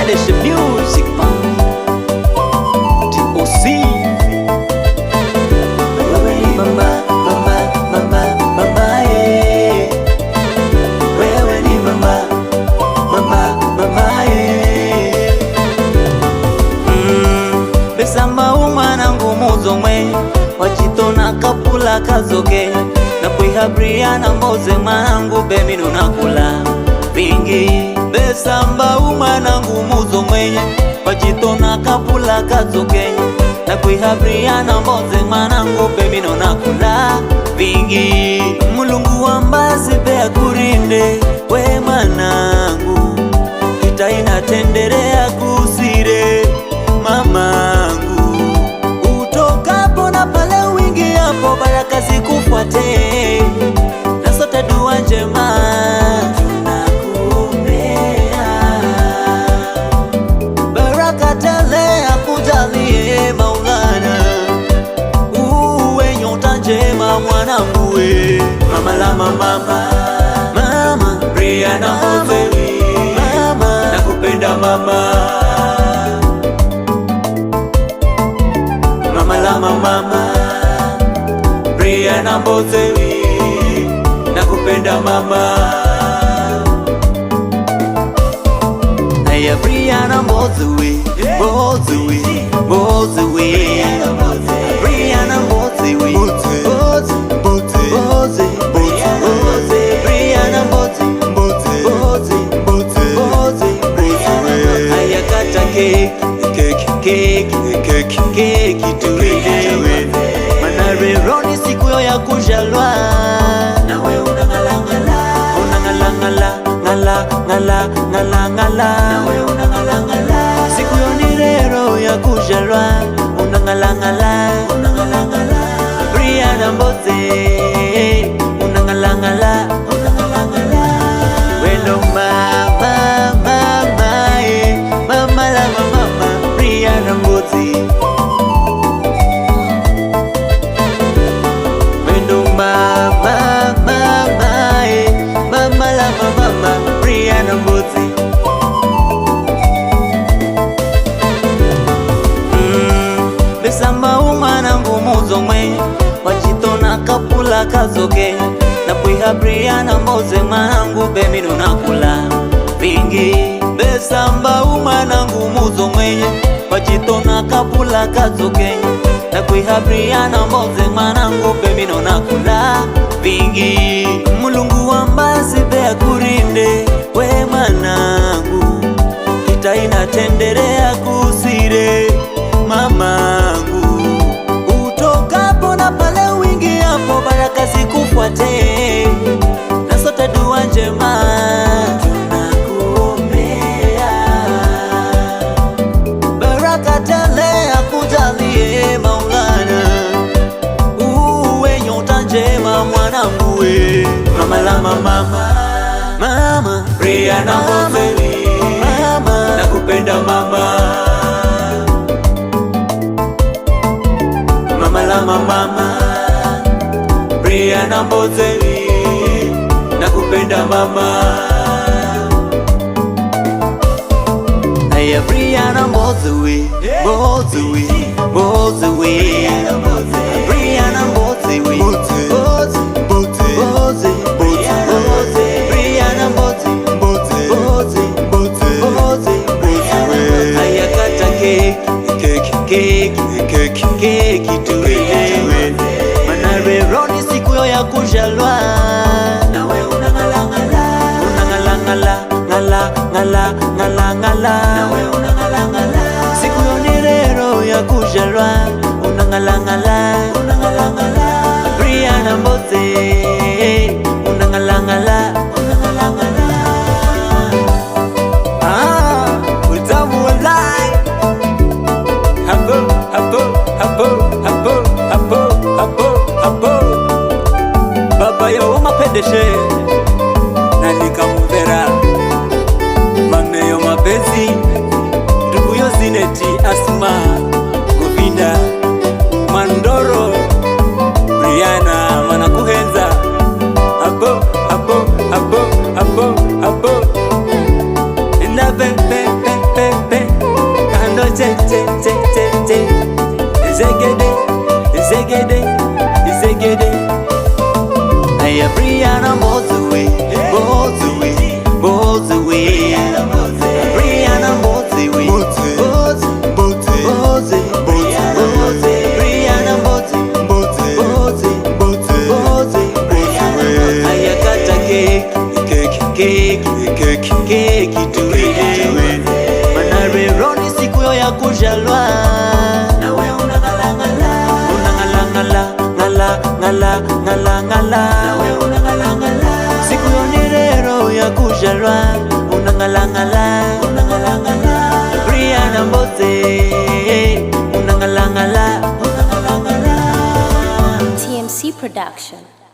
Pedeshe Music TOC. Wewe ni mama, mama, mama, mama, eh. Wewe ni mama, mama, mama, eh. Besamba umwana ngumuzo mwe wachitona kapula kazoke na kwihabriana mboze mwanangu beminu nakula vingi. Besamba umwana ngumuzo mwenye wachitona kapula kazoke na kwihabriana mboze mwanangu beminu nakula vingi. Mulungu wambazi pea kurinde we mwanangu, itaina tenderea kusire mamangu. Utokapo na pale wingi hapo baraka zikufuate, na sote dua njema tunakuombea. Baraka tele akujalie Maulana, uwe nyota njema mwanangu we. Mama la mama, mama Briana Mboze, mama nakupenda mama. Mama la mama Briana Mboze, nakupenda mama. Aya Briana Mboze, Mboze, Mboze, Briana Mboze, Mboze, Mboze, Briana Mboze, Mboze, Mboze. Aya kata keki tuwe manareroni siku yo ya kujalwa, nawe unangalangala, unangalangala, ngala, ngala, ngala, ngala, nawe unangalangala. Siku yo ni rero ya kujalwa, unangalangala, unangalangala. Briana Mboze, unangalangala, unangalangala. Welo mama, mama, mama la mama Briana Mboze. Welo mama, mama, mama la mama Briana Mboze. Besamba umwana ngumuzo mwe wachitona kapula kazoke na kwiha Briana Mboze mwanangu beminu nakula vingi. Besamba umwana ngumuzo mwenye wachitona kapula kazoke na kwiha Briana Mboze mwanangu beminu nakula vingi. Mulungu wambazi pea kurinde we mwanangu, itaina tenderea kusire mamangu. Utokapo na pale wingi hapo baraka zikufuate, na sote dua njema tunakuombea. Baraka tele akujalie Maulana, uwe nyota njema mwanangu we. Mama la mama, mama Briana Mboze, mama nakupenda mama. Mama la mama Briana Mboze, nakupenda mama. Aya Briana Mboze, Mboze, Mboze, Briana Mboze, Mboze, Mboze, Briana Mboze, Mboze, Mboze. Aya kata keki tuwe manareroni siku yo ya kujalwa, nawe unangalangala, unangalangala, ngala, ngala, ngala, ngala, nawe unangalangala. Siku yo ni rero ya kujalwa, unangalangala, unangalangala. Briana Mboze, unangalangala, unangalangala. Utamu walai hapo, hapo, hapo, hapo, hapo, hapo, hapo. Baba yo mapedeshe na nikamuvera mame yo mapenzi, ndugu yo Zineti Asma Govinda Mandoro Briana manakuhenza hapo, hapo, hapo, hapo, hapo. Ina pe pe pe pe nawe unangalangala. Siku yoni rero ya kujalwa unangalangala. Brianna Mbote unangalangala. TMC Production.